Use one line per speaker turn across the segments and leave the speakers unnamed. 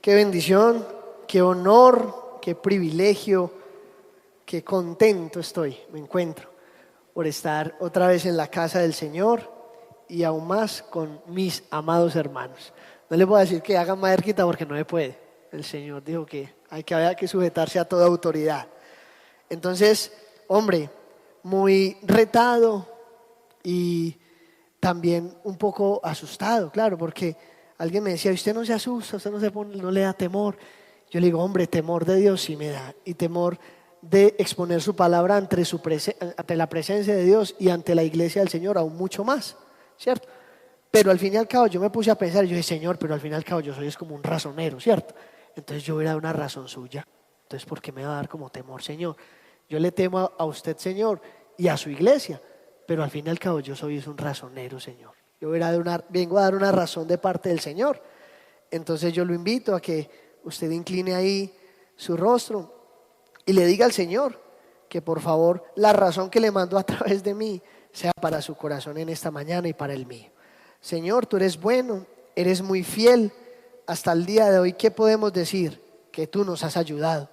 Qué bendición, qué honor, qué privilegio, qué contento estoy, me encuentro por estar otra vez en la casa del Señor y aún más con mis amados hermanos. No les voy a decir que hagan más cerquita porque no se puede. El Señor dijo que había que sujetarse a toda autoridad. Entonces, hombre, muy retado y también un poco asustado, claro, porque alguien me decía, usted no se asusta, usted no se pone, no le da temor. Yo le digo, hombre, temor de Dios sí me da, y temor de exponer su palabra ante la presencia de Dios y ante la iglesia del Señor aún mucho más, ¿cierto? Pero al fin y al cabo yo me puse a pensar, yo dije, Señor, pero al fin y al cabo yo soy como un razonero, ¿cierto? Entonces yo voy a dar una razón suya. Entonces, ¿por qué me va a dar como temor, Señor? Yo le temo a usted, Señor, y a su iglesia, pero al fin y al cabo yo soy un razonero, Señor. Yo vengo a dar una razón de parte del Señor. Entonces yo lo invito a que usted incline ahí su rostro y le diga al Señor que por favor la razón que le mandó a través de mí sea para su corazón en esta mañana y para el mío. Señor, tú eres bueno, eres muy fiel. Hasta el día de hoy, ¿qué podemos decir? Que tú nos has ayudado,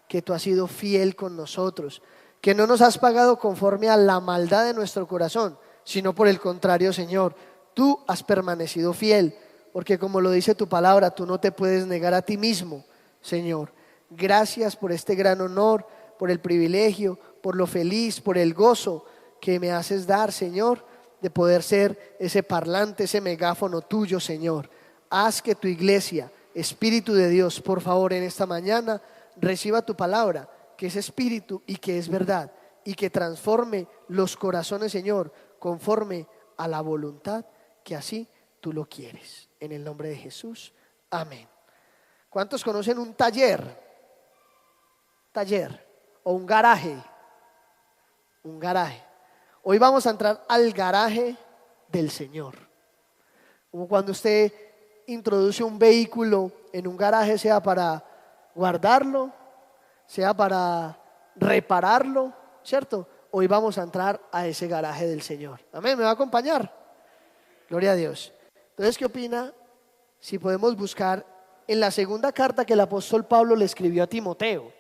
que tú has sido fiel con nosotros, que no nos has pagado conforme a la maldad de nuestro corazón, sino por el contrario, Señor, tú has permanecido fiel, porque como lo dice tu palabra, tú no te puedes negar a ti mismo, Señor. Gracias por este gran honor, por el privilegio, por lo feliz, por el gozo que me haces dar, Señor, de poder ser ese parlante, ese megáfono tuyo, Señor. Haz que tu iglesia, Espíritu de Dios, por favor, en esta mañana reciba tu palabra, que es espíritu y que es verdad, y que transforme los corazones, Señor, conforme a la voluntad que así tú lo quieres. En el nombre de Jesús, amén. ¿Cuántos conocen un taller? Taller o un garaje. Un garaje. Hoy vamos a entrar al garaje del Señor. Como cuando usted introduce un vehículo en un garaje, sea para guardarlo, sea para repararlo, ¿cierto? Hoy vamos a entrar a ese garaje del Señor. Amén, ¿me va a acompañar? Gloria a Dios. Entonces, ¿qué opina si podemos buscar en la segunda carta que el apóstol Pablo le escribió a Timoteo?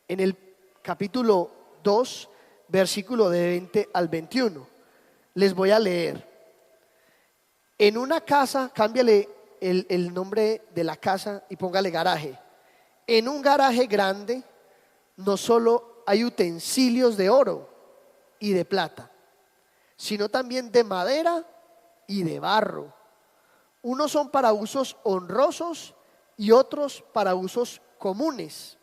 En el capítulo 2, versículo de 20 al 21. Les voy a leer. En una casa, cámbiale el nombre de la casa y póngale garaje. En un garaje grande no solo hay utensilios de oro y de plata, sino también de madera y de barro. Unos son para usos honrosos y otros para usos comunes.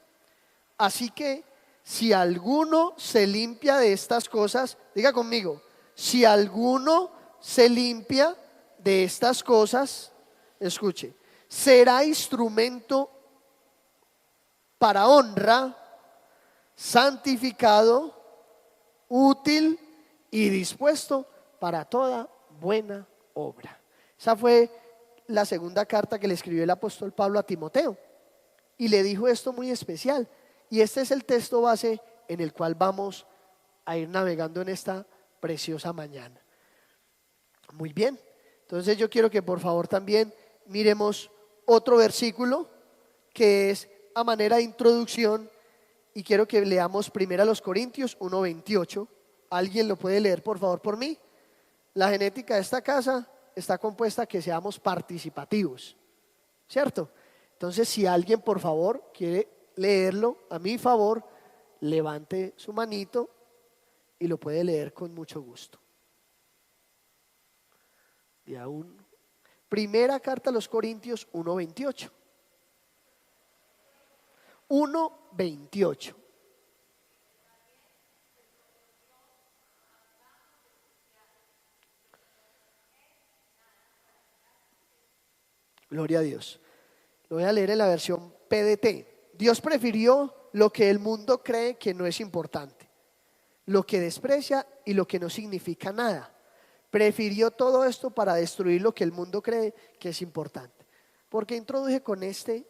Así que si alguno se limpia de estas cosas, diga conmigo, si alguno se limpia de estas cosas, escuche, será instrumento para honra, santificado, útil y dispuesto para toda buena obra. Esa fue la segunda carta que le escribió el apóstol Pablo a Timoteo, y le dijo esto muy especial, y este es el texto base en el cual vamos a ir navegando en esta preciosa mañana. Muy bien, entonces yo quiero que por favor también miremos otro versículo que es a manera de introducción, y quiero que leamos primero a los Corintios 1:28. ¿Alguien lo puede leer por favor por mí? La genética de esta casa está compuesta que seamos participativos, ¿cierto? Entonces, si alguien por favor quiere leerlo a mi favor, levante su manito y lo puede leer con mucho gusto. De aún. Primera carta a los Corintios 1:28. 1:28. Gloria a Dios. Lo voy a leer en la versión PDT. Dios prefirió lo que el mundo cree que no es importante, lo que desprecia y lo que no significa nada. Prefirió todo esto para destruir lo que el mundo cree que es importante. ¿Por qué introduje con este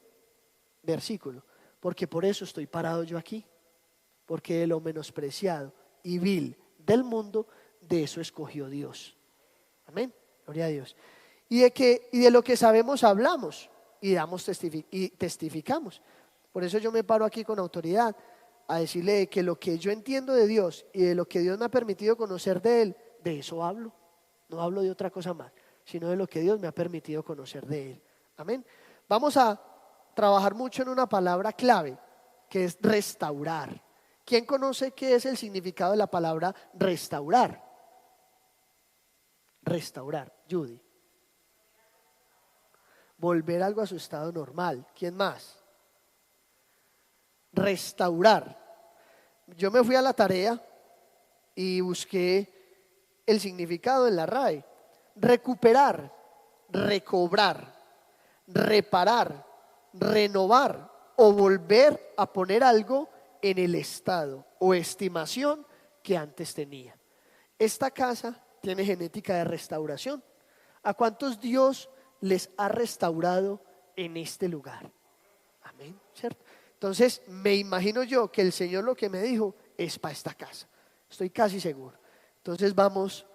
versículo? Porque por eso estoy parado yo aquí. Porque de lo menospreciado y vil del mundo, de eso escogió Dios. Amén. Gloria a Dios. Y de lo que sabemos hablamos, y testificamos. Por eso yo me paro aquí con autoridad a decirle que lo que yo entiendo de Dios y de lo que Dios me ha permitido conocer de Él, de eso hablo. No hablo de otra cosa más, sino de lo que Dios me ha permitido conocer de Él. Amén. Vamos a trabajar mucho en una palabra clave, que es restaurar. ¿Quién conoce qué es el significado de la palabra restaurar? Restaurar, Judy. Volver algo a su estado normal. ¿Quién más? Restaurar. Yo me fui a la tarea y busqué el significado en la RAE. Recuperar, recobrar, reparar, renovar o volver a poner algo en el estado o estimación que antes tenía. Esta casa tiene genética de restauración. ¿A cuántos Dios les ha restaurado en este lugar? Amén, ¿cierto? Entonces me imagino yo que el Señor lo que me dijo es para esta casa. Estoy casi seguro. Entonces vamos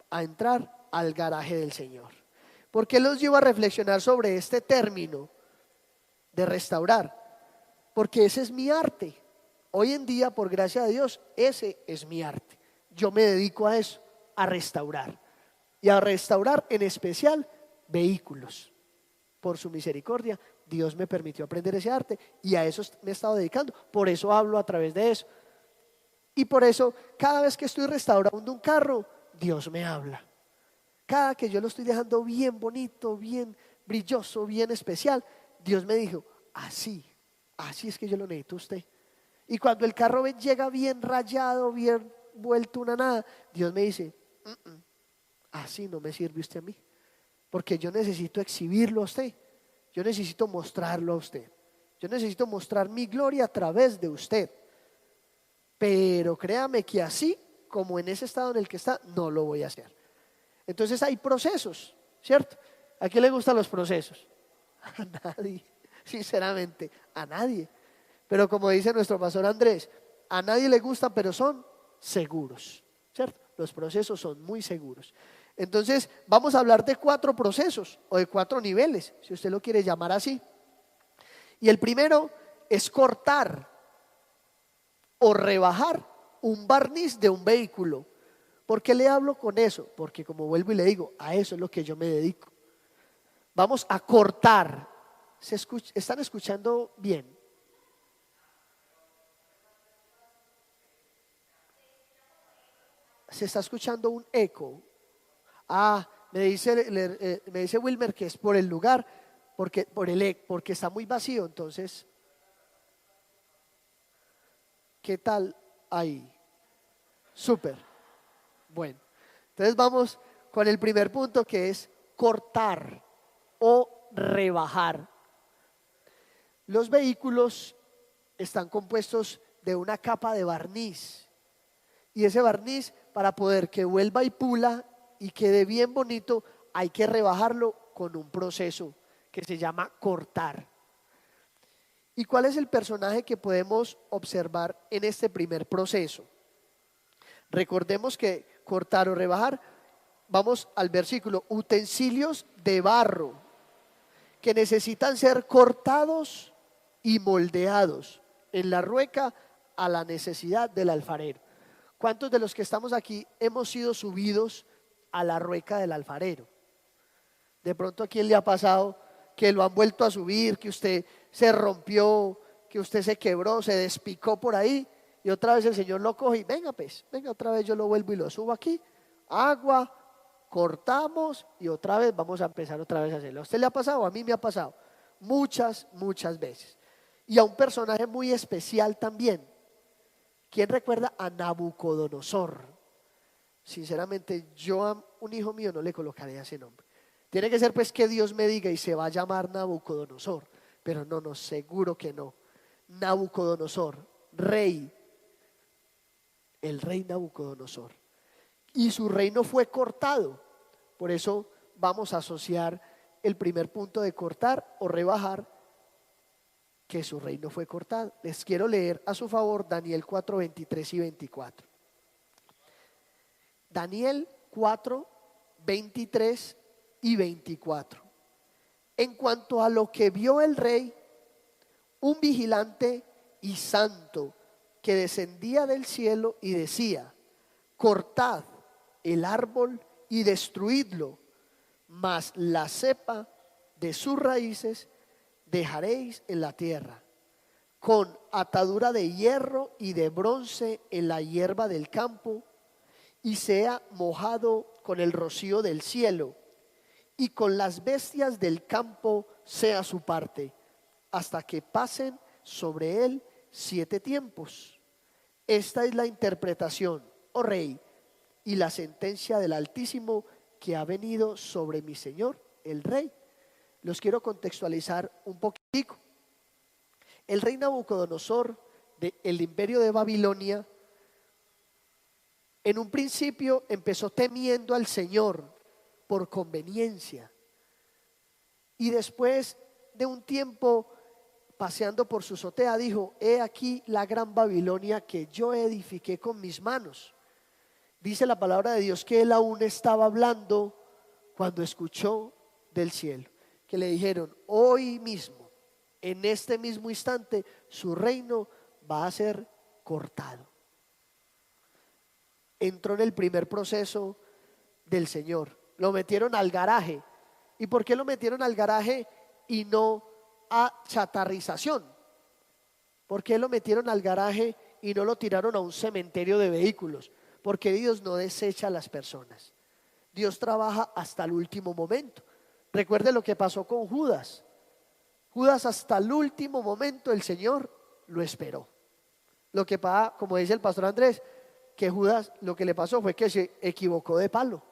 a entrar al garaje del Señor. ¿Por qué los llevo a reflexionar sobre este término de restaurar? Porque ese es mi arte. Hoy en día, por gracia de Dios, ese es mi arte. Yo me dedico a eso, a restaurar. Y a restaurar en especial vehículos. Por su misericordia, Dios me permitió aprender ese arte y a eso me he estado dedicando. Por eso hablo a través de eso. Y por eso, cada vez que estoy restaurando un carro, Dios me habla. Cada que yo lo estoy dejando bien bonito, bien brilloso, bien especial, Dios me dijo, así es que yo lo necesito a usted. Y cuando el carro llega bien rayado, bien vuelto una nada, Dios me dice, así no me sirve usted a mí. Porque yo necesito exhibirlo a usted. Yo necesito mostrarlo a usted. Yo necesito mostrar mi gloria a través de usted. Pero créame que así como en ese estado en el que está, no lo voy a hacer. Entonces hay procesos, ¿cierto? ¿A quién le gustan los procesos? A nadie, sinceramente, a nadie. Pero como dice nuestro pastor Andrés, a nadie le gustan, pero son seguros, ¿cierto? Los procesos son muy seguros. Entonces vamos a hablar de 4 procesos o de 4 niveles, si usted lo quiere llamar así. Y el primero es cortar o rebajar un barniz de un vehículo. ¿Por qué le hablo con eso? Porque como vuelvo y le digo, a eso es lo que yo me dedico. Vamos a cortar. ¿Están escuchando bien? Se está escuchando un eco. Me dice Wilmer que es por el lugar, porque está muy vacío. Entonces, ¿qué tal ahí? Súper. Bueno, entonces vamos con el primer punto, que es cortar o rebajar. Los vehículos están compuestos de una capa de barniz. Y ese barniz, para poder que vuelva y pula y quede bien bonito, hay que rebajarlo con un proceso que se llama cortar. ¿Y cuál es el personaje que podemos observar en este primer proceso? Recordemos que cortar o rebajar, vamos al versículo, utensilios de barro que necesitan ser cortados y moldeados en la rueca a la necesidad del alfarero. ¿Cuántos de los que estamos aquí hemos sido subidos a la rueca del alfarero? De pronto, ¿a quién le ha pasado que lo han vuelto a subir, que usted se rompió, que usted se quebró, se despicó por ahí y otra vez el Señor lo coge y venga otra vez yo lo vuelvo y lo subo aquí, agua, cortamos y otra vez vamos a empezar otra vez a hacerlo? ¿A usted le ha pasado? A mí me ha pasado muchas veces. Y a un personaje muy especial también. ¿Quién recuerda a Nabucodonosor? Sinceramente, yo a un hijo mío no le colocaría ese nombre. Tiene que ser pues que Dios me diga y se va a llamar Nabucodonosor, pero no, seguro que no. Nabucodonosor, rey, el rey Nabucodonosor. Y su reino fue cortado. Por eso vamos a asociar el primer punto de cortar o rebajar, que su reino fue cortado. Les quiero leer a su favor Daniel 4, 23 y 24. Daniel 4, 23 y 24. En cuanto a lo que vio el rey, un vigilante y santo que descendía del cielo y decía: cortad el árbol y destruidlo, mas la cepa de sus raíces dejaréis en la tierra, con atadura de hierro y de bronce en la hierba del campo, y sea mojado con el rocío del cielo, y con las bestias del campo sea su parte, hasta que pasen sobre él 7 tiempos. Esta es la interpretación, oh rey, y la sentencia del Altísimo que ha venido sobre mi señor, el rey. Los quiero contextualizar un poquitico. El rey Nabucodonosor del imperio de Babilonia, en un principio empezó temiendo al Señor por conveniencia, y después de un tiempo paseando por su azotea dijo: he aquí la gran Babilonia que yo edifiqué con mis manos. Dice la palabra de Dios que él aún estaba hablando cuando escuchó del cielo que le dijeron: hoy mismo, en este mismo instante, su reino va a ser cortado. Entró en el primer proceso del Señor. Lo metieron al garaje. ¿Y por qué lo metieron al garaje y no a chatarrización? ¿Por qué lo metieron al garaje y no lo tiraron a un cementerio de vehículos? Porque Dios no desecha a las personas. Dios trabaja hasta el último momento. Recuerde lo que pasó con Judas. Judas, hasta el último momento el Señor lo esperó. Lo que pasa, como dice el pastor Andrés, que Judas, lo que le pasó fue que se equivocó de palo.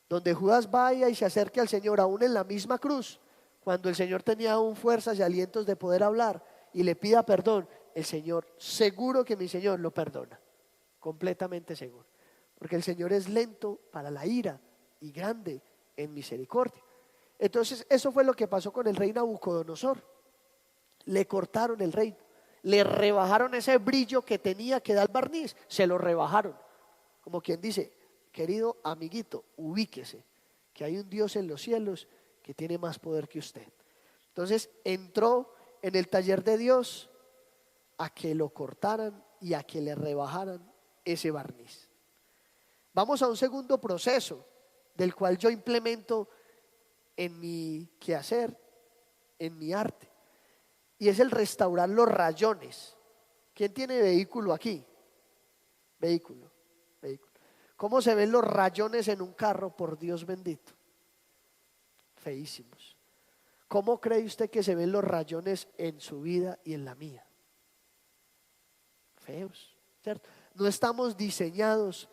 Donde Judas vaya y se acerque al Señor, aún en la misma cruz, cuando el Señor tenía aún fuerzas y alientos de poder hablar, y le pida perdón, el Señor, seguro que mi Señor lo perdona, completamente seguro, porque el Señor es lento para la ira y grande en misericordia. Entonces eso fue lo que pasó con el rey Nabucodonosor. Le cortaron el reino, le rebajaron ese brillo que tenía, que da el barniz, se lo rebajaron. Como quien dice: querido amiguito, ubíquese, que hay un Dios en los cielos que tiene más poder que usted. Entonces entró en el taller de Dios a que lo cortaran y a que le rebajaran ese barniz. Vamos a un segundo proceso del cual yo implemento en mi quehacer, en mi arte, y es el restaurar los rayones. ¿Quién tiene vehículo aquí? Vehículo. ¿Cómo se ven los rayones en un carro? Por Dios bendito, feísimos. ¿Cómo cree usted que se ven los rayones en su vida y en la mía? Feos, ¿cierto? No estamos diseñados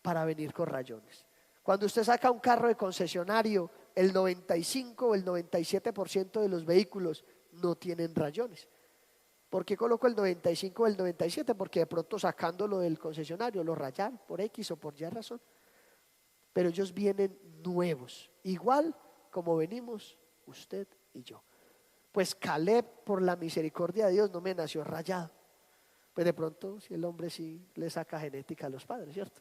para venir con rayones. Cuando usted saca un carro de concesionario, el 95 o el 97% de los vehículos no tienen rayones. ¿Por qué coloco el 95 o el 97? Porque de pronto sacándolo del concesionario lo rayan por X o por Y razón. Pero ellos vienen nuevos, igual como venimos usted y yo. Pues Caleb, por la misericordia de Dios, no me nació rayado. Pues de pronto, si el hombre sí le saca genética a los padres, ¿cierto?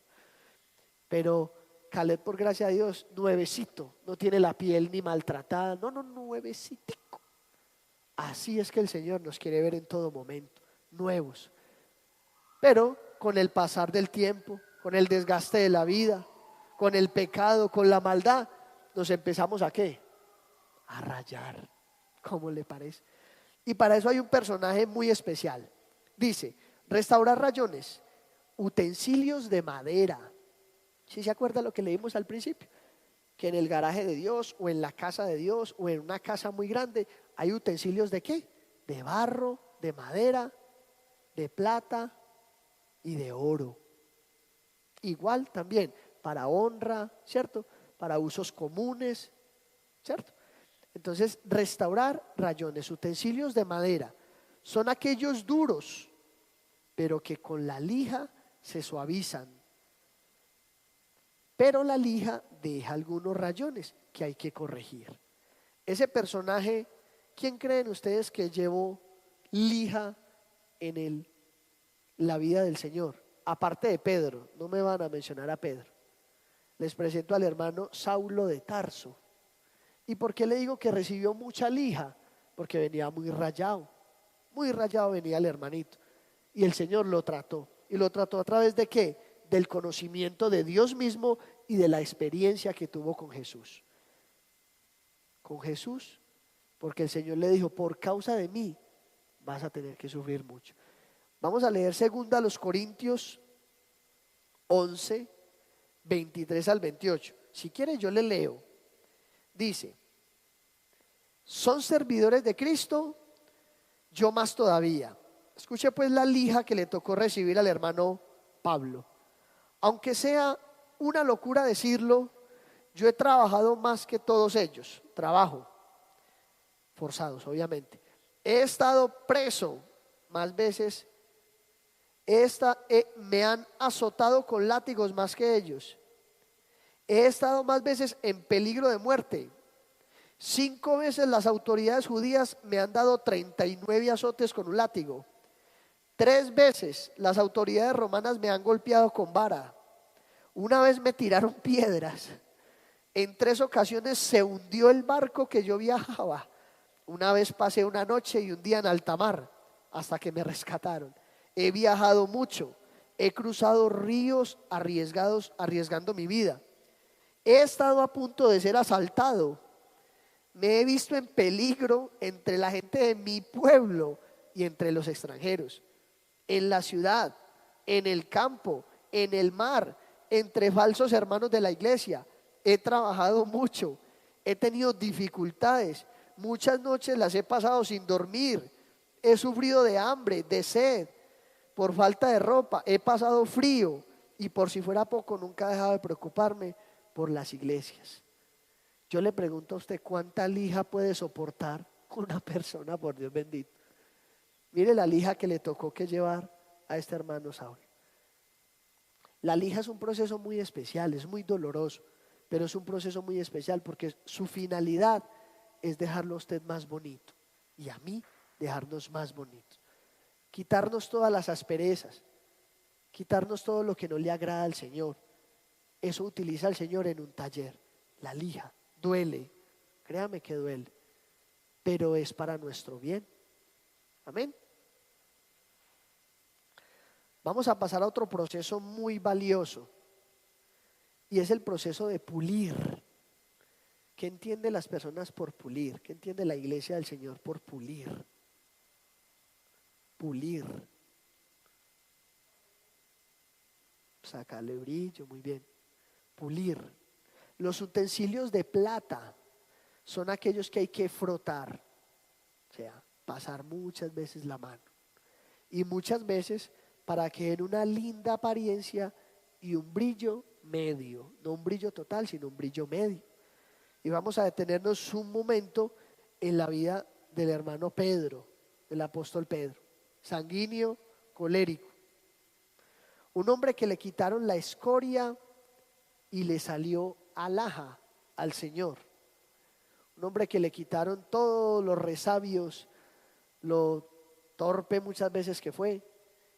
Pero Caleb, por gracia de Dios, nuevecito, no tiene la piel ni maltratada, no, nuevecitico. Así es que el Señor nos quiere ver en todo momento, nuevos. Pero con el pasar del tiempo, con el desgaste de la vida, con el pecado, con la maldad, nos empezamos ¿a qué? A rayar. ¿Cómo le parece? Y para eso hay un personaje muy especial. Dice: restaurar rayones, utensilios de madera. ¿Sí se acuerda lo que leímos al principio? Que en el garaje de Dios o en la casa de Dios o en una casa muy grande hay utensilios ¿de qué? De barro, de madera, de plata y de oro. Igual también para honra, ¿cierto? Para usos comunes, ¿cierto? Entonces, restaurar rayones, utensilios de madera, son aquellos duros, pero que con la lija se suavizan. Pero la lija deja algunos rayones que hay que corregir. Ese personaje, ¿quién creen ustedes que llevó lija en la vida del Señor? Aparte de Pedro, no me van a mencionar a Pedro. Les presento al hermano Saulo de Tarso. ¿Y por qué le digo que recibió mucha lija? Porque venía muy rayado venía el hermanito. Y el Señor lo trató. ¿Y lo trató a través de qué? Del conocimiento de Dios mismo y de la experiencia que tuvo con Jesús. Con Jesús, porque el Señor le dijo, por causa de mí vas a tener que sufrir mucho. Vamos a leer 2 Corintios 11, 23 al 28. Si quiere yo le leo. Dice, son servidores de Cristo, yo más todavía. Escuche pues la lija que le tocó recibir al hermano Pablo. Aunque sea una locura decirlo, yo he trabajado más que todos ellos. Trabajo, forzados obviamente. He estado preso más veces. Me han azotado con látigos más que ellos. He estado más veces en peligro de muerte. 5 veces las autoridades judías me han dado 39 azotes con un látigo. 3 veces las autoridades romanas me han golpeado con vara. Una vez me tiraron piedras. En 3 ocasiones se hundió el barco que yo viajaba. Una vez pasé una noche y un día en alta mar hasta que me rescataron. He viajado mucho. He cruzado ríos arriesgando mi vida. He estado a punto de ser asaltado. Me he visto en peligro entre la gente de mi pueblo y entre los extranjeros. En la ciudad, en el campo, en el mar, entre falsos hermanos de la iglesia. He trabajado mucho. He tenido dificultades. Muchas noches las he pasado sin dormir. He sufrido de hambre, de sed, por falta de ropa. He pasado frío y por si fuera poco nunca he dejado de preocuparme por las iglesias. Yo le pregunto a usted, ¿cuánta lija puede soportar una persona, por Dios bendito? Mire la lija que le tocó que llevar a este hermano Saúl. La lija es un proceso muy especial, es muy doloroso, pero es un proceso muy especial porque su finalidad es dejarlo a usted más bonito y a mí dejarnos más bonitos. Quitarnos todas las asperezas, quitarnos todo lo que no le agrada al Señor. Eso utiliza el Señor en un taller. La lija duele, créame que duele, pero es para nuestro bien. Amén. Vamos a pasar a otro proceso muy valioso y es el proceso de pulir. ¿Qué entienden las personas por pulir? ¿Qué entiende la iglesia del Señor por pulir? Pulir. Sacarle brillo, muy bien. Pulir. Los utensilios de plata son aquellos que hay que frotar, o sea, pasar muchas veces la mano. Y muchas veces para que den una linda apariencia y un brillo medio, no un brillo total, sino un brillo medio. Y vamos a detenernos un momento en la vida del hermano Pedro, del apóstol Pedro, sanguíneo, colérico. Un hombre que le quitaron la escoria y le salió alhaja al Señor. Un hombre que le quitaron todos los resabios, lo torpe muchas veces que fue,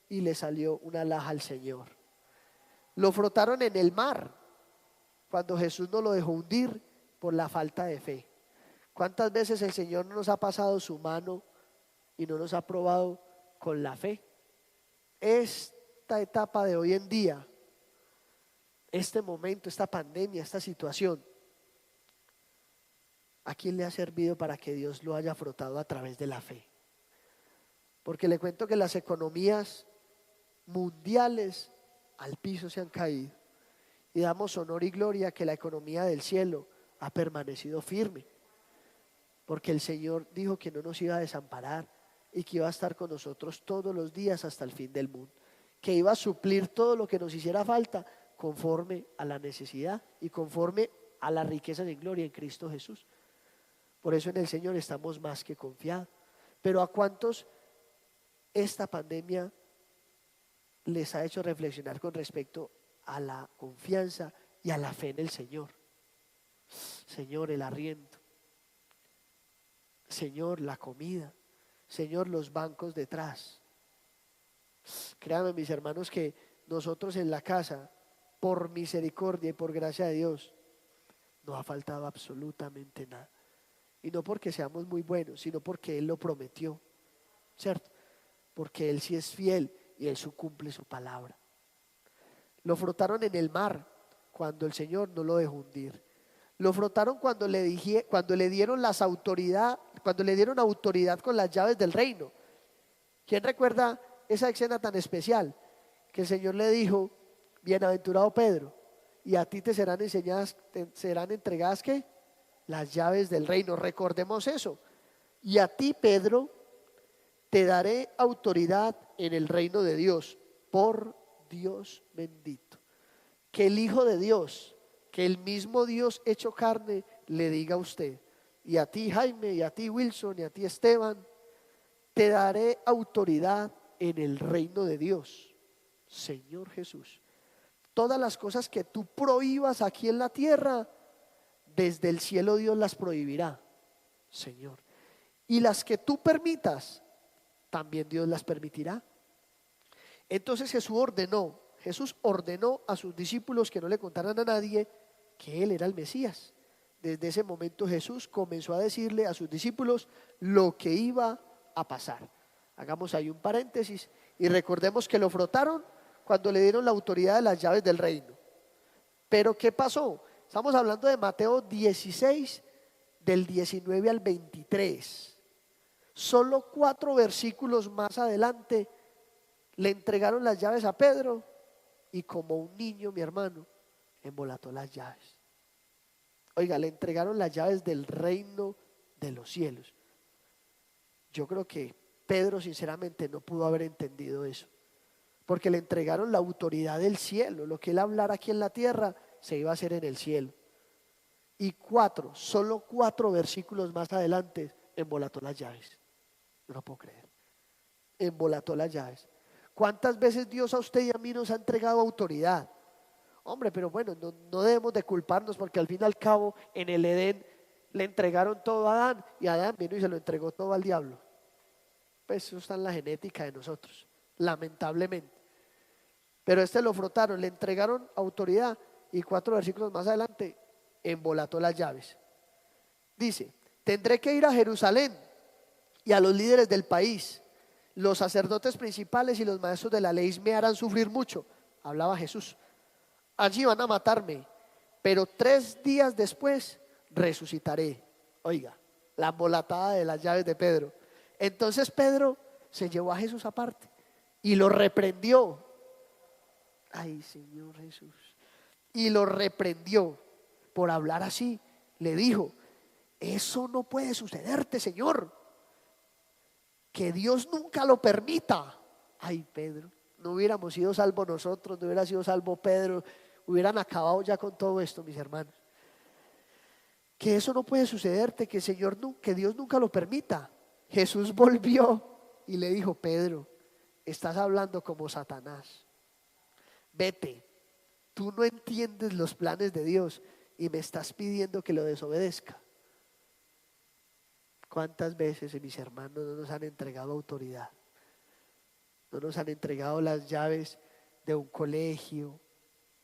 y le salió una alhaja al Señor. Lo frotaron en el mar cuando Jesús no lo dejó hundir por la falta de fe. ¿Cuántas veces el Señor no nos ha pasado su mano y no nos ha probado con la fe? Esta etapa de hoy en día, este momento, esta pandemia, esta situación, ¿a quién le ha servido para que Dios lo haya frotado a través de la fe? Porque le cuento que las economías mundiales al piso se han caído y damos honor y gloria que la economía del cielo ha permanecido firme, porque el Señor dijo que no nos iba a desamparar y que iba a estar con nosotros todos los días hasta el fin del mundo, que iba a suplir todo lo que nos hiciera falta conforme a la necesidad y conforme a la riqueza de gloria en Cristo Jesús. Por eso en el Señor estamos más que confiados. Pero ¿a cuántos esta pandemia les ha hecho reflexionar con respecto a la confianza y a la fe en el Señor? Señor, el arriendo. Señor, la comida. Señor, los bancos detrás. Créanme, mis hermanos, que nosotros en la casa, por misericordia y por gracia de Dios, no ha faltado absolutamente nada. Y no porque seamos muy buenos, sino porque Él lo prometió, ¿cierto? Porque Él sí es fiel y Él cumple su palabra. Lo frotaron en el mar cuando el Señor no lo dejó hundir. Lo frotaron cuando le dieron cuando le dieron autoridad con las llaves del reino. ¿Quién recuerda esa escena tan especial? Que el Señor le dijo: bienaventurado Pedro, y a ti te serán enseñadas, te serán entregadas ¿qué? Las llaves del reino. Recordemos eso. Y a ti, Pedro, te daré autoridad en el reino de Dios, por Dios bendito. Que el Hijo de Dios, que el mismo Dios hecho carne, le diga a usted, y a ti Jaime, y a ti Wilson, y a ti Esteban, te daré autoridad en el reino de Dios. Señor Jesús, todas las cosas que tú prohíbas aquí en la tierra, desde el cielo Dios las prohibirá, Señor. Y las que tú permitas, también Dios las permitirá. Entonces Jesús ordenó a sus discípulos que no le contaran a nadie que Él era el Mesías. Desde ese momento Jesús comenzó a decirle a sus discípulos lo que iba a pasar. Hagamos ahí un paréntesis y recordemos que lo frotaron cuando le dieron la autoridad de las llaves del reino. Pero ¿qué pasó? Estamos hablando de Mateo 16, del 19 al 23. Solo 4 versículos más adelante le entregaron las llaves a Pedro y como un niño, mi hermano, embolató las llaves. Oiga, le entregaron las llaves del reino de los cielos. Yo creo que Pedro sinceramente no pudo haber entendido eso, porque le entregaron la autoridad del cielo. Lo que él hablara aquí en la tierra se iba a hacer en el cielo. Y solo 4 versículos más adelante embolató las llaves. No lo puedo creer. Embolató las llaves. ¿Cuántas veces Dios a usted y a mí nos ha entregado autoridad? Hombre, pero bueno, no debemos de culparnos, porque al fin y al cabo en el Edén le entregaron todo a Adán y Adán vino y se lo entregó todo al diablo. Pues eso está en la genética de nosotros, lamentablemente. Pero lo frotaron, le entregaron autoridad y 4 versículos más adelante embolató las llaves. Dice: tendré que ir a Jerusalén y a los líderes del país. Los sacerdotes principales y los maestros de la ley me harán sufrir mucho. Hablaba Jesús. Allí van a matarme, pero 3 días después resucitaré. Oiga, la embolatada de las llaves de Pedro. Entonces Pedro se llevó a Jesús aparte y lo reprendió. Ay, Señor Jesús. Y lo reprendió por hablar así. Le dijo: eso no puede sucederte, Señor. Que Dios nunca lo permita. Ay, Pedro, no hubiéramos sido salvos nosotros, no hubiera sido salvo Pedro, hubieran acabado ya con todo esto, mis hermanos. Que eso no puede sucederte, que Dios nunca lo permita. Jesús volvió y le dijo: Pedro, estás hablando como Satanás. Vete, tú no entiendes los planes de Dios y me estás pidiendo que lo desobedezca. ¿Cuántas veces, mis hermanos, no nos han entregado autoridad? No nos han entregado las llaves de un colegio,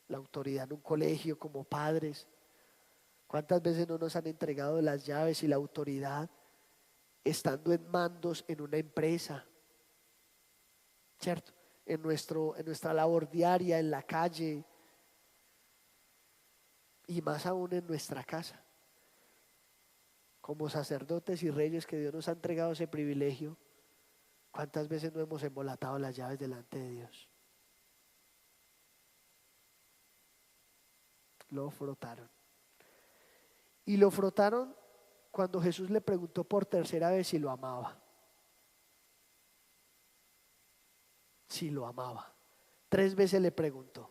la autoridad en un colegio como padres. ¿Cuántas veces no nos han entregado las llaves y la autoridad estando en mandos en una empresa? ¿Cierto? En nuestra labor diaria, en la calle y más aún en nuestra casa. Como sacerdotes y reyes que Dios nos ha entregado ese privilegio, ¿cuántas veces no hemos embolatado las llaves delante de Dios? Lo frotaron. Y lo frotaron cuando Jesús le preguntó por 3.ª vez si lo amaba. Si lo amaba. 3 veces le preguntó: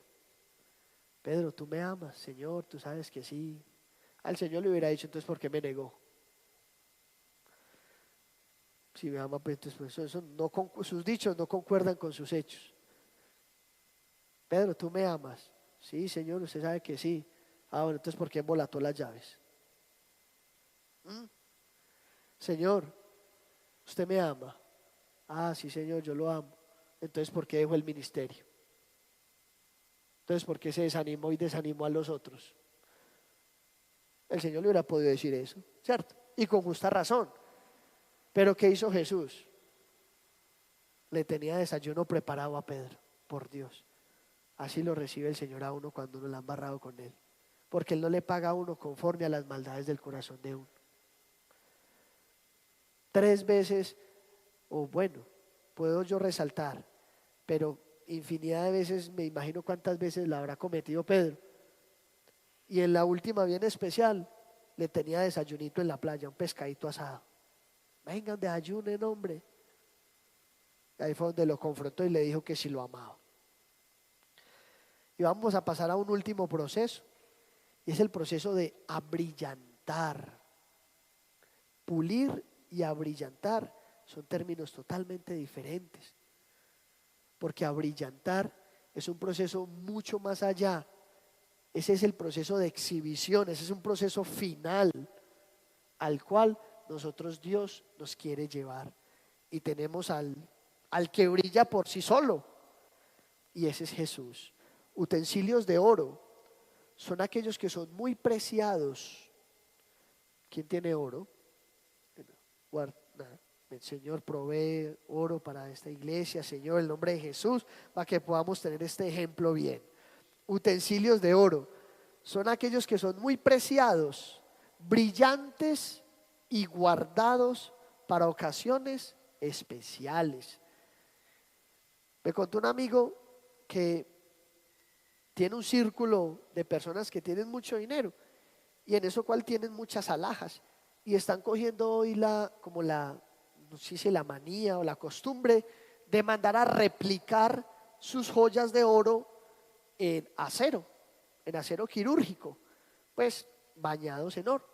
Pedro, ¿tú me amas? Señor, tú sabes que sí. Al Señor le hubiera dicho: entonces, ¿por qué me negó? Si me ama, pues entonces sus dichos no concuerdan con sus hechos. Pedro, ¿tú me amas? Sí, Señor, usted sabe que sí. Bueno, entonces ¿por qué embolató las llaves? Señor, ¿usted me ama? Sí, Señor, yo lo amo. Entonces ¿por qué dejó el ministerio? Entonces ¿por qué se desanimó y desanimó a los otros? El Señor le hubiera podido decir eso, ¿cierto? y con justa razón. Pero ¿qué hizo Jesús? Le tenía desayuno preparado a Pedro, por Dios. Así lo recibe el Señor a uno cuando uno la ha embarrado con Él. Porque Él no le paga a uno conforme a las maldades del corazón de uno. 3 veces, o bueno, puedo yo resaltar, pero infinidad de veces, me imagino cuántas veces la habrá cometido Pedro. Y en la última bien especial, le tenía desayunito en la playa, un pescadito asado. Vengan, desayunen, hombre. Ahí fue donde lo confrontó y le dijo que si lo amaba. Y vamos a pasar a un último proceso, y es el proceso de abrillantar. Pulir y abrillantar son términos totalmente diferentes, porque abrillantar es un proceso mucho más allá. Ese es el proceso de exhibición, ese es un proceso final al cual nosotros Dios nos quiere llevar. Y tenemos al que brilla por sí solo, y ese es Jesús. Utensilios de oro son aquellos que son muy preciados. ¿Quién tiene oro? Guarda. El Señor provee oro para esta iglesia, Señor, en el nombre de Jesús, para que podamos tener este ejemplo bien. Utensilios de oro son aquellos que son muy preciados, brillantes y guardados para ocasiones especiales. Me contó un amigo que tiene un círculo de personas que tienen mucho dinero y en eso cual tienen muchas alhajas y están cogiendo hoy no sé si la manía o la costumbre de mandar a replicar sus joyas de oro en acero quirúrgico, pues bañados en oro.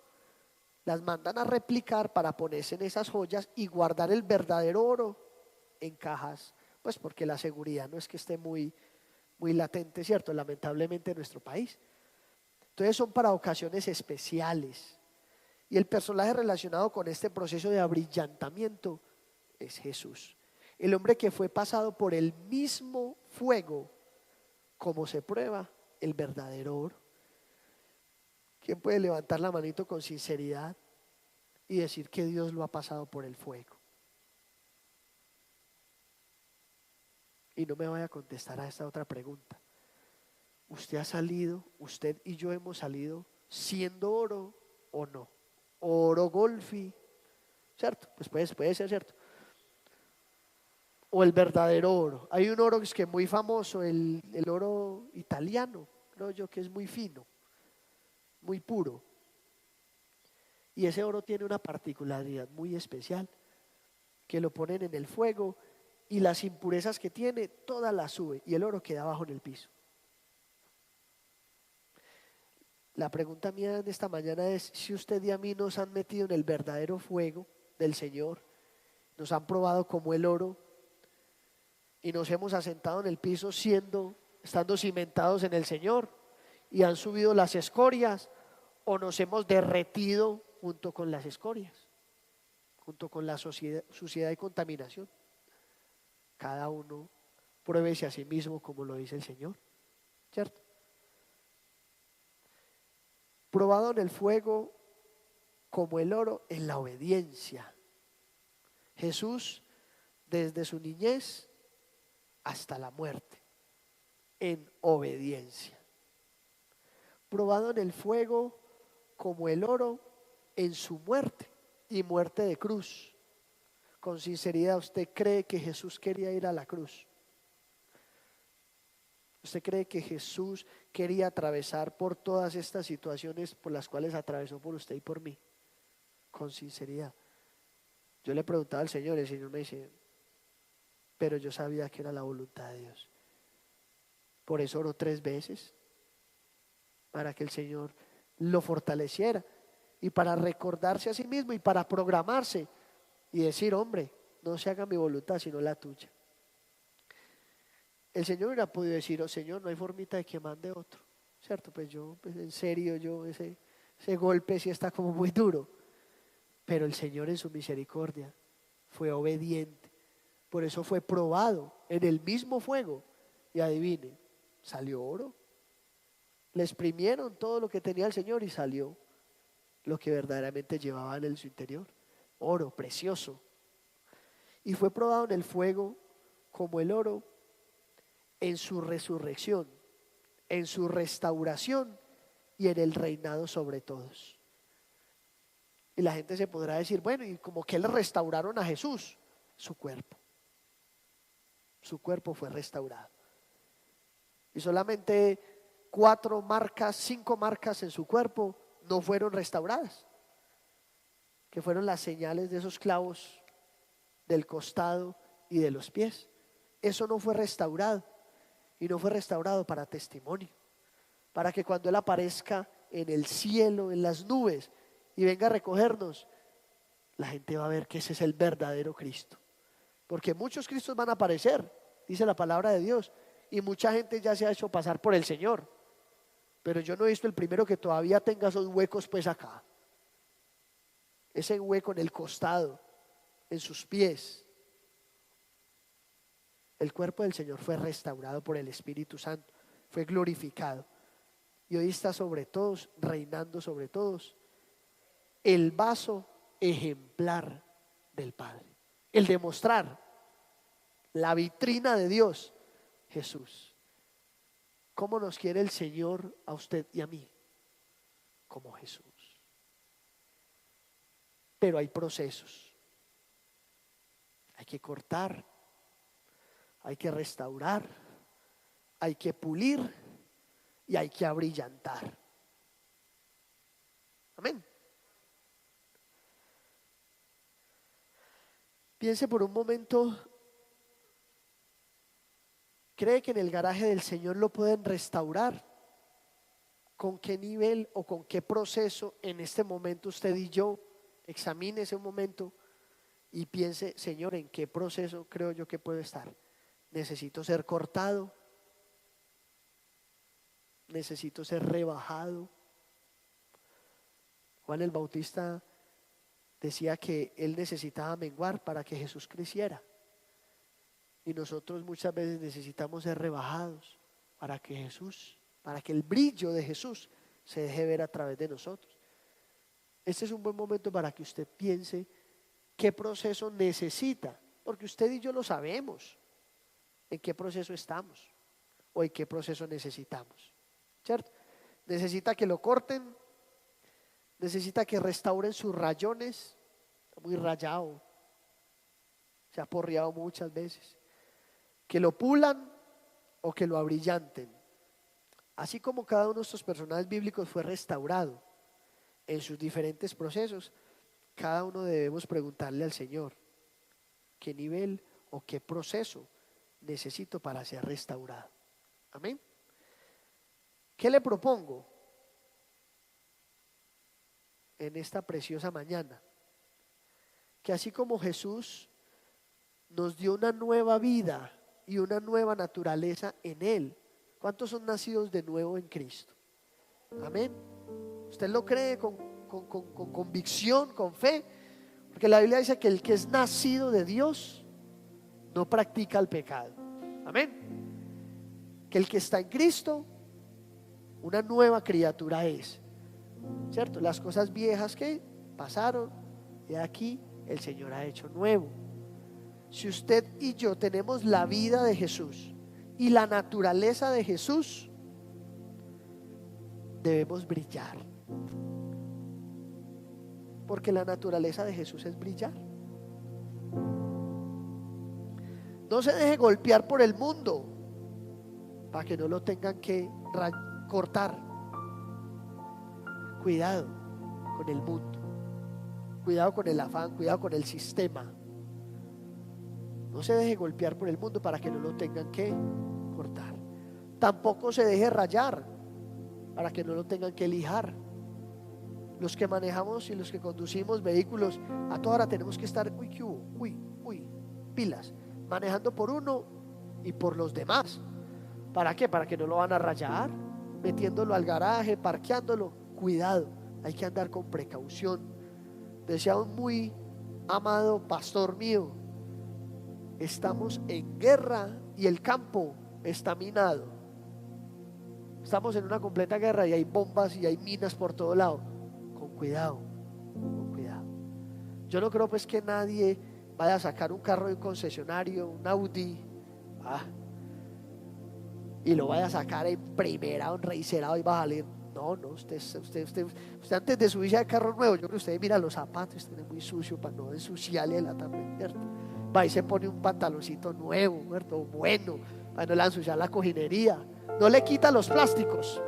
Las mandan a replicar para ponerse en esas joyas y guardar el verdadero oro en cajas, pues porque la seguridad no es que esté muy latente, ¿cierto? Lamentablemente en nuestro país. Entonces son para ocasiones especiales. Y el personaje relacionado con este proceso de abrillantamiento es Jesús. El hombre que fue pasado por el mismo fuego como se prueba el verdadero oro. ¿Quién puede levantar la manito con sinceridad y decir que Dios lo ha pasado por el fuego? Y no me vaya a contestar a esta otra pregunta. ¿Usted ha salido, usted y yo hemos salido siendo oro o no? Oro golfi, ¿cierto? Pues puede ser cierto. O el verdadero oro. Hay un oro que es muy famoso, el oro italiano, creo yo que es muy fino, muy puro. Y ese oro tiene una particularidad muy especial, que lo ponen en el fuego y las impurezas que tiene, todas las sube y el oro queda abajo en el piso. La pregunta mía de esta mañana es si usted y a mí nos han metido en el verdadero fuego del Señor, nos han probado como el oro y nos hemos asentado en el piso estando cimentados en el Señor y han subido las escorias, o nos hemos derretido junto con las escorias, junto con la suciedad y contaminación. Cada uno pruébese a sí mismo como lo dice el Señor, ¿cierto? Probado en el fuego como el oro en la obediencia. Jesús desde su niñez hasta la muerte en obediencia. Probado en el fuego como el oro en su muerte y muerte de cruz. Con sinceridad, ¿usted cree que Jesús quería ir a la cruz? ¿Usted cree que Jesús quería atravesar por todas estas situaciones por las cuales atravesó por usted y por mí? Con sinceridad. Yo le preguntaba al Señor y el Señor me dice, pero yo sabía que era la voluntad de Dios. Por eso oró 3 veces, para que el Señor lo fortaleciera y para recordarse a sí mismo y para programarse y decir, hombre, no se haga mi voluntad sino la tuya. El Señor hubiera podido decir, oh Señor, no hay formita de que mande otro, ¿cierto? Pues en serio, ese golpe sí está como muy duro. Pero el Señor en su misericordia fue obediente. Por eso fue probado en el mismo fuego. Y adivine, salió oro. Le exprimieron todo lo que tenía el Señor y salió. lo que verdaderamente llevaban en su interior, oro precioso. Y fue probado en el fuego como el oro en su resurrección, en su restauración y en el reinado sobre todos. Y la gente se podrá decir, bueno, ¿y como que le restauraron a Jesús? Su cuerpo. Su cuerpo fue restaurado. Y solamente 4 marcas, 5 marcas en su cuerpo no fueron restauradas, que fueron las señales de esos clavos del costado y de los pies. Eso no fue restaurado, y no fue restaurado para testimonio, para que cuando Él aparezca en el cielo, en las nubes, y venga a recogernos, la gente va a ver que ese es el verdadero Cristo. Porque muchos Cristos van a aparecer, dice la palabra de Dios, y mucha gente ya se ha hecho pasar por el Señor, pero yo no he visto el primero que todavía tenga esos huecos pues acá, ese hueco en el costado, en sus pies. El cuerpo del Señor fue restaurado por el Espíritu Santo, fue glorificado, y hoy está sobre todos, reinando sobre todos, el vaso ejemplar del Padre, el demostrar la vitrina de Dios, Jesús. ¿Cómo nos quiere el Señor a usted y a mí? Como Jesús. Pero hay procesos. Hay que cortar, hay que restaurar, hay que pulir y hay que abrillantar. Amén. Piense por un momento, ¿cree que en el garaje del Señor lo pueden restaurar? ¿Con qué nivel o con qué proceso en este momento usted y yo examine ese momento y piense, Señor, ¿en qué proceso creo yo que puedo estar? ¿Necesito ser cortado? ¿Necesito ser rebajado? Juan el Bautista decía que él necesitaba menguar para que Jesús creciera. Y nosotros muchas veces necesitamos ser rebajados para que Jesús, para que el brillo de Jesús se deje ver a través de nosotros. Este es un buen momento para que usted piense qué proceso necesita, porque usted y yo lo sabemos, en qué proceso estamos o en qué proceso necesitamos, ¿cierto? Necesita que lo corten, necesita que restauren sus rayones, está muy rayado, se ha porreado muchas veces, que lo pulan o que lo abrillanten. Así como cada uno de estos personajes bíblicos fue restaurado en sus diferentes procesos, cada uno debemos preguntarle al Señor qué nivel o qué proceso necesito para ser restaurado. Amén. ¿Qué le propongo en esta preciosa mañana? Que así como Jesús nos dio una nueva vida y una nueva naturaleza en Él, ¿cuántos son nacidos de nuevo en Cristo? Amén. ¿Usted lo cree con convicción, con fe? Porque la Biblia dice que el que es nacido de Dios no practica el pecado. Amén. Que el que está en Cristo, una nueva criatura es, ¿cierto? Las cosas viejas que pasaron, y aquí el Señor ha hecho nuevo. Si usted y yo tenemos la vida de Jesús y la naturaleza de Jesús, debemos brillar, porque la naturaleza de Jesús es brillar. No se deje golpear por el mundo para que no lo tengan que cortar. Cuidado con el mundo, cuidado con el afán, cuidado con el sistema. No se deje golpear por el mundo para que no lo tengan que cortar. Tampoco se deje rayar para que no lo tengan que lijar. Los que manejamos y los que conducimos vehículos, a toda hora tenemos que estar, ¿qué hubo? Pilas, manejando por uno y por los demás. ¿Para qué? Para que no lo van a rayar, metiéndolo al garaje, parqueándolo. Cuidado, hay que andar con precaución. Decía un muy amado pastor mío, estamos en guerra y el campo está minado. Estamos en una completa guerra y hay bombas y hay minas por todo lado. Con cuidado, con cuidado. Yo no creo pues que nadie vaya a sacar un carro de un concesionario, un Audi, y lo vaya a sacar en primera, enraicerado y va a salir. No, usted antes de subirse al carro nuevo, yo creo que usted mira los zapatos, están muy sucios para no ensuciarle la tapa, ¿cierto? Va y se pone un pantaloncito nuevo, ¿cierto? Bueno, para no le ensuciar la cojinería. No le quita los plásticos,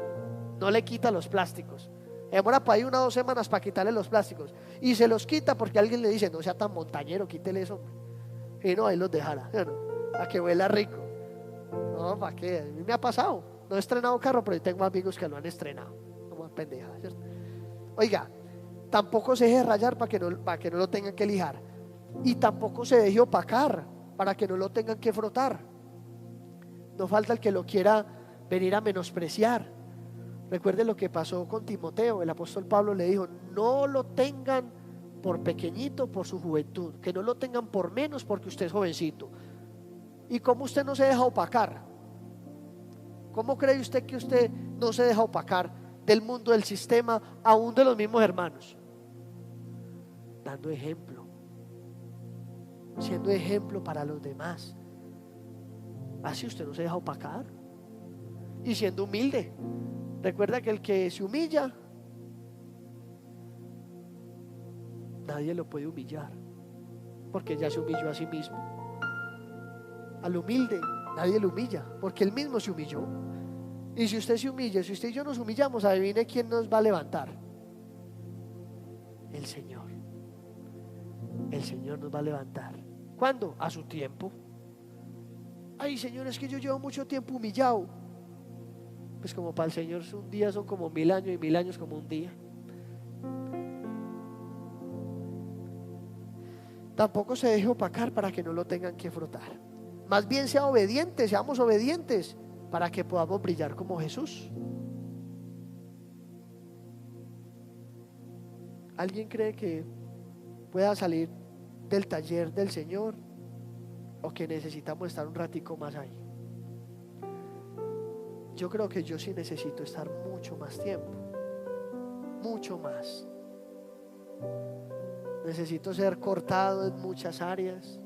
no le quita los plásticos. Demora para ahí 1 o 2 semanas para quitarle los plásticos. Y se los quita porque alguien le dice, no sea tan montañero, quítele eso. Y no, ahí los dejará, ¿no? Para que huela rico. No, ¿para qué? A mí me ha pasado. No he estrenado carro, pero yo tengo amigos que lo han estrenado. No más pendeja, ¿cierto? Oiga, tampoco se deje rayar para que no lo tengan que lijar. Y tampoco se deje opacar para que no lo tengan que frotar. No falta el que lo quiera venir a menospreciar. Recuerde lo que pasó con Timoteo. El apóstol Pablo le dijo: no lo tengan por pequeñito por su juventud, que no lo tengan por menos porque usted es jovencito. ¿Y cómo usted no se deja opacar? ¿Cómo cree usted que usted no se deja opacar del mundo, del sistema, aún de los mismos hermanos? Dando ejemplo, siendo ejemplo para los demás. Así usted no se deja opacar. Y siendo humilde. Recuerda que el que se humilla, nadie lo puede humillar, porque ya se humilló a sí mismo. Al humilde nadie lo humilla, porque él mismo se humilló. Y si usted se humilla, si usted y yo nos humillamos, adivine quién nos va a levantar. El Señor. El Señor nos va a levantar. ¿Cuándo? A su tiempo. Ay, Señor, es que yo llevo mucho tiempo humillado. Pues como para el Señor un día son como 1000 años y 1000 años como un día. Tampoco se deje opacar para que no lo tengan que frotar. Más bien sea obediente, seamos obedientes para que podamos brillar como Jesús. ¿Alguien cree que pueda salir del taller del Señor o que necesitamos estar un ratico más ahí? Yo creo que yo sí necesito estar mucho más tiempo, mucho más. Necesito ser cortado en muchas áreas.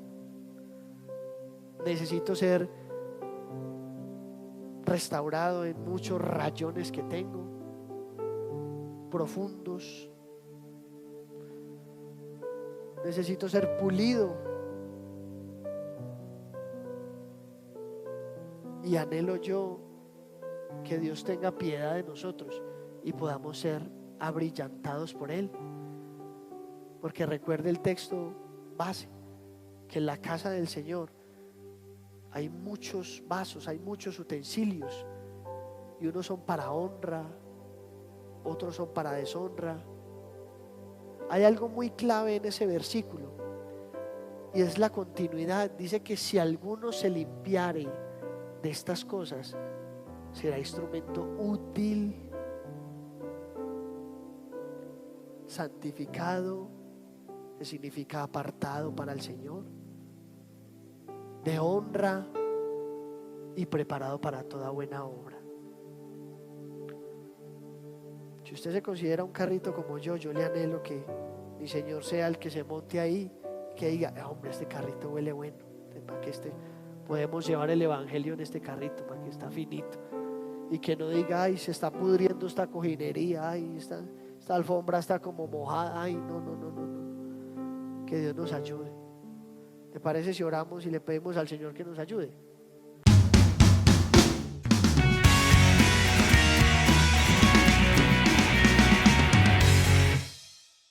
Necesito ser restaurado en muchos rayones que tengo, profundos. Necesito ser pulido. Y anhelo yo que Dios tenga piedad de nosotros y podamos ser abrillantados por Él. Porque recuerde el texto base, que en la casa del Señor hay muchos vasos, hay muchos utensilios, y unos son para honra, otros son para deshonra. Hay algo muy clave en ese versículo, y es la continuidad. Dice que si alguno se limpiare de estas cosas, será instrumento útil, santificado, que significa apartado para el Señor, de honra y preparado para toda buena obra. Si usted se considera un carrito como yo le anhelo que mi Señor sea el que se monte ahí, que diga: hombre, este carrito huele bueno, para que podemos llevar el evangelio en este carrito, para que está finito. Y que no diga: ay, se está pudriendo esta cojinería, ay, esta alfombra está como mojada. Ay, no. Que Dios nos ayude. ¿Te parece si oramos y le pedimos al Señor que nos ayude?